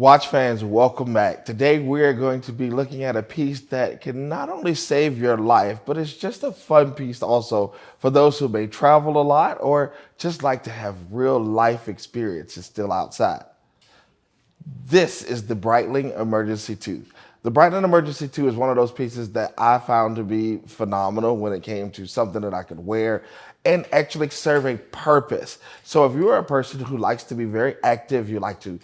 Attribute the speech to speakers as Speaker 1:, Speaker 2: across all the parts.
Speaker 1: Watch fans, welcome back. Today we are going to be looking at a piece that can not only save your life, but it's just a fun piece also for those who may travel a lot or just like to have real life experiences still outside. This is the Breitling Emergency II. The Breitling Emergency II is one of those pieces that I found to be phenomenal when it came to something that I could wear and actually serve a purpose. So if you're a person who likes to be very active, you like to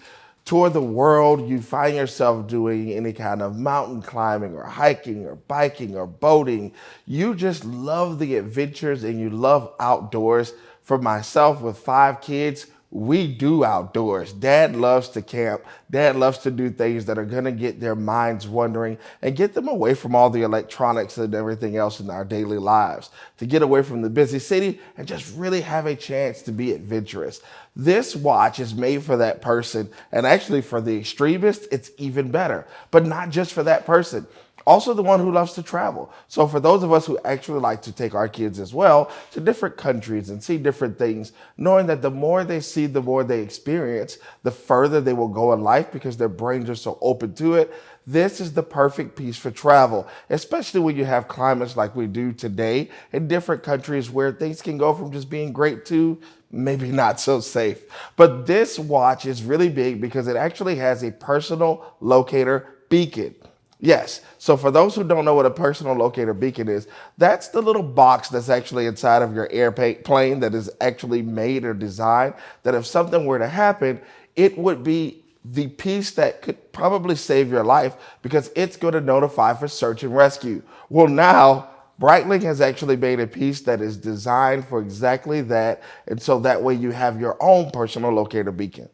Speaker 1: tour the world, you find yourself doing any kind of mountain climbing or hiking or biking or boating, you just love the adventures and you love outdoors. For myself with 5 kids, we do outdoors. Dad loves to camp. Dad loves to do things that are going to get their minds wandering and get them away from all the electronics and everything else in our daily lives, to get away from the busy city and just really have a chance to be adventurous. This watch is made for that person, and actually for the extremist, it's even better, but not just for that person. Also the one who loves to travel. So for those of us who actually like to take our kids as well to different countries and see different things, knowing that the more they see, the more they experience, the further they will go in life because their brains are so open to it. This is the perfect piece for travel, especially when you have climates like we do today in different countries where things can go from just being great to maybe not so safe. But this watch is really big because it actually has a personal locator beacon. Yes. So for those who don't know what a personal locator beacon is, that's the little box that's actually inside of your airplane that is actually made or designed that if something were to happen, it would be the piece that could probably save your life because it's going to notify for search and rescue. Well, now Breitling has actually made a piece that is designed for exactly that. And so that way you have your own personal locator beacon.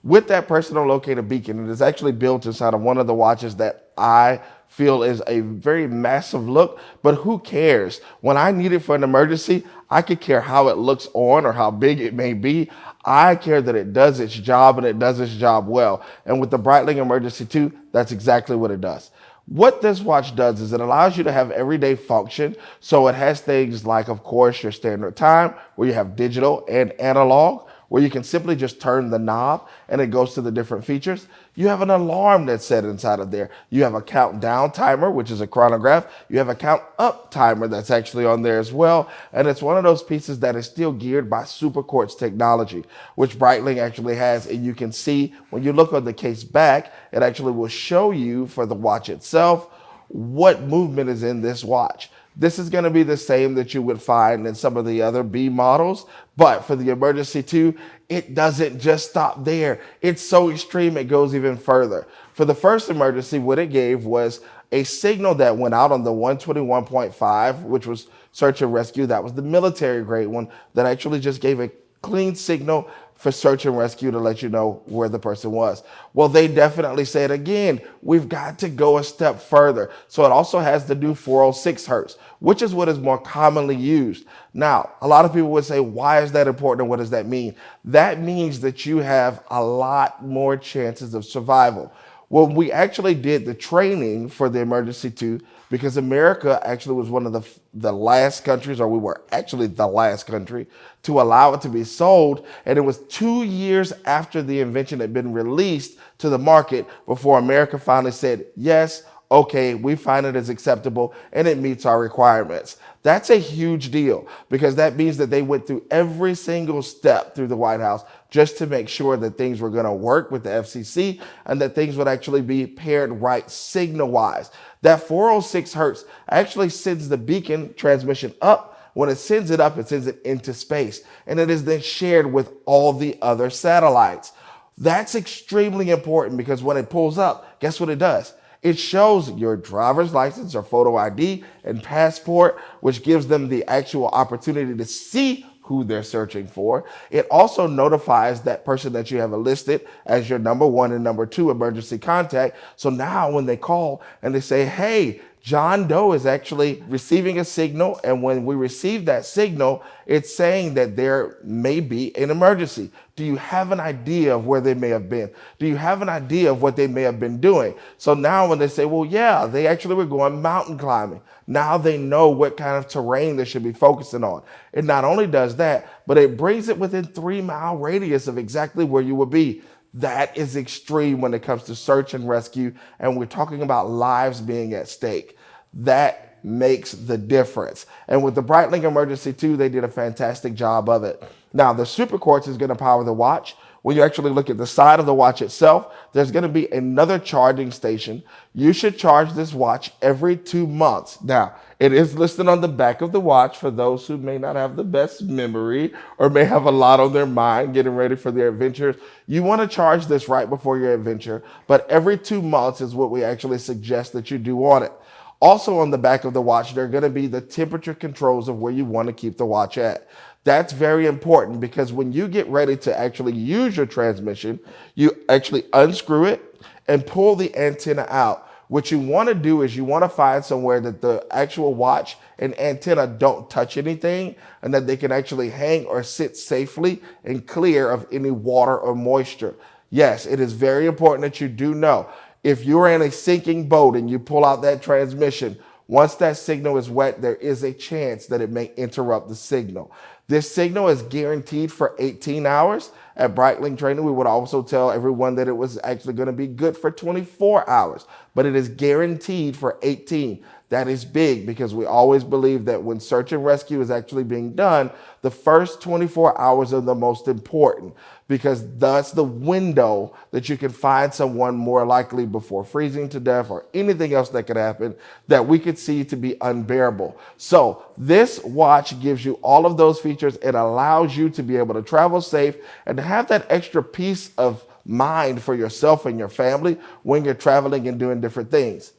Speaker 1: With that personal locator beacon, it is actually built inside of one of the watches that I feel is a very massive look, but who cares? When I need it for an emergency, I could care how it looks on or how big it may be. I care that it does its job and it does its job well. And with the Breitling Emergency II, that's exactly what it does. What this watch does is it allows you to have everyday function. So it has things like, of course, your standard time, where you have digital and analog, where you can simply just turn the knob and it goes to the different features. You have an alarm that's set inside of there. You have a countdown timer, which is a chronograph. You have a count up timer that's actually on there as well. And it's one of those pieces that is still geared by super quartz technology, which Breitling actually has. And you can see when you look on the case back, it actually will show you for the watch itself what movement is in this watch. This is going to be the same that you would find in some of the other B models, but for the Emergency II, it doesn't just stop there. It's so extreme, it goes even further. For the first emergency, what it gave was a signal that went out on the 121.5, which was search and rescue. That was the military grade one that actually just gave a clean signal for search and rescue to let you know where the person was. Well, they definitely said, again, we've got to go a step further. So it also has the new 406 hertz, which is what is more commonly used. Now, a lot of people would say, why is that important and what does that mean? That means that you have a lot more chances of survival. Well, we actually did the training for the Emergency II because America actually was one of the last countries, or we were actually the last country to allow it to be sold. And it was 2 years after the invention had been released to the market before America finally said, yes, okay, we find it as acceptable and it meets our requirements. That's a huge deal because that means that they went through every single step through the White House just to make sure that things were going to work with the FCC and that things would actually be paired right signal-wise. That 406 hertz actually sends the beacon transmission up. When it sends it up, it sends it into space, and it is then shared with all the other satellites. That's extremely important because when it pulls up, guess what it does? It shows your driver's license or photo ID and passport, which gives them the actual opportunity to see who they're searching for. It also notifies that person that you have listed as your number 1 and number 2 emergency contact. So now when they call and they say, hey, John Doe is actually receiving a signal, and when we receive that signal, it's saying that there may be an emergency. Do you have an idea of where they may have been? Do you have an idea of what they may have been doing? So now when they say, well, yeah, they actually were going mountain climbing. Now they know what kind of terrain they should be focusing on. It not only does that, but it brings it within 3-mile radius of exactly where you will be. That is extreme when it comes to search and rescue, and we're talking about lives being at stake. That makes the difference. And with the Breitling Emergency II, they did a fantastic job of it. Now, the Super Quartz is going to power the watch. When you actually look at the side of the watch itself, there's going to be another charging station. You should charge this watch every 2 months. Now, it is listed on the back of the watch for those who may not have the best memory or may have a lot on their mind getting ready for their adventures. You want to charge this right before your adventure, but every 2 months is what we actually suggest that you do on it. Also on the back of the watch, there are going to be the temperature controls of where you want to keep the watch at. That's very important because when you get ready to actually use your transmission, you actually unscrew it and pull the antenna out. What you want to do is you want to find somewhere that the actual watch and antenna don't touch anything and that they can actually hang or sit safely and clear of any water or moisture. Yes, it is very important that you do know. If you're in a sinking boat and you pull out that transmission, once that signal is wet, there is a chance that it may interrupt the signal. This signal is guaranteed for 18 hours. At Breitling Training, we would also tell everyone that it was actually going to be good for 24 hours, but it is guaranteed for 18. That is big because we always believe that when search and rescue is actually being done, the first 24 hours are the most important because that's the window that you can find someone more likely before freezing to death or anything else that could happen that we could see to be unbearable. So this watch gives you all of those features. It allows you to be able to travel safe and to have that extra peace of mind for yourself and your family when you're traveling and doing different things.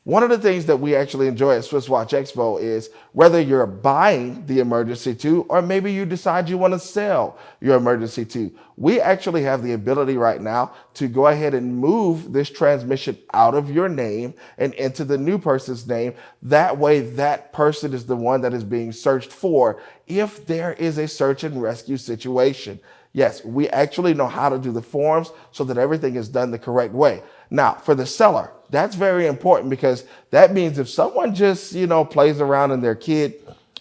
Speaker 1: One of the things that we actually enjoy at SwissWatchExpo is whether you're buying the Emergency II or maybe you decide you want to sell your Emergency II, we actually have the ability right now to go ahead and move this transmission out of your name and into the new person's name. That way, that person is the one that is being searched for if there is a search and rescue situation. Yes, we actually know how to do the forms so that everything is done the correct way. Now, for the seller, that's very important because that means if someone just, plays around and their kid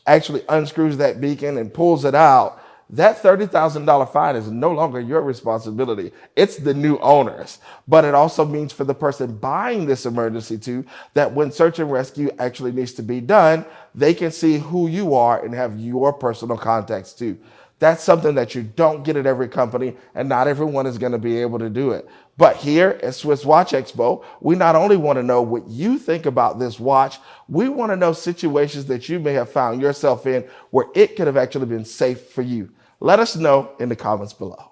Speaker 1: actually unscrews that beacon and pulls it out, that $30,000 fine is no longer your responsibility. It's the new owner's. But it also means for the person buying this Emergency II that when search and rescue actually needs to be done, they can see who you are and have your personal contacts too. That's something that you don't get at every company, and not everyone is going to be able to do it. But here at Swiss Watch Expo, we not only want to know what you think about this watch, we want to know situations that you may have found yourself in where it could have actually been safe for you. Let us know in the comments below.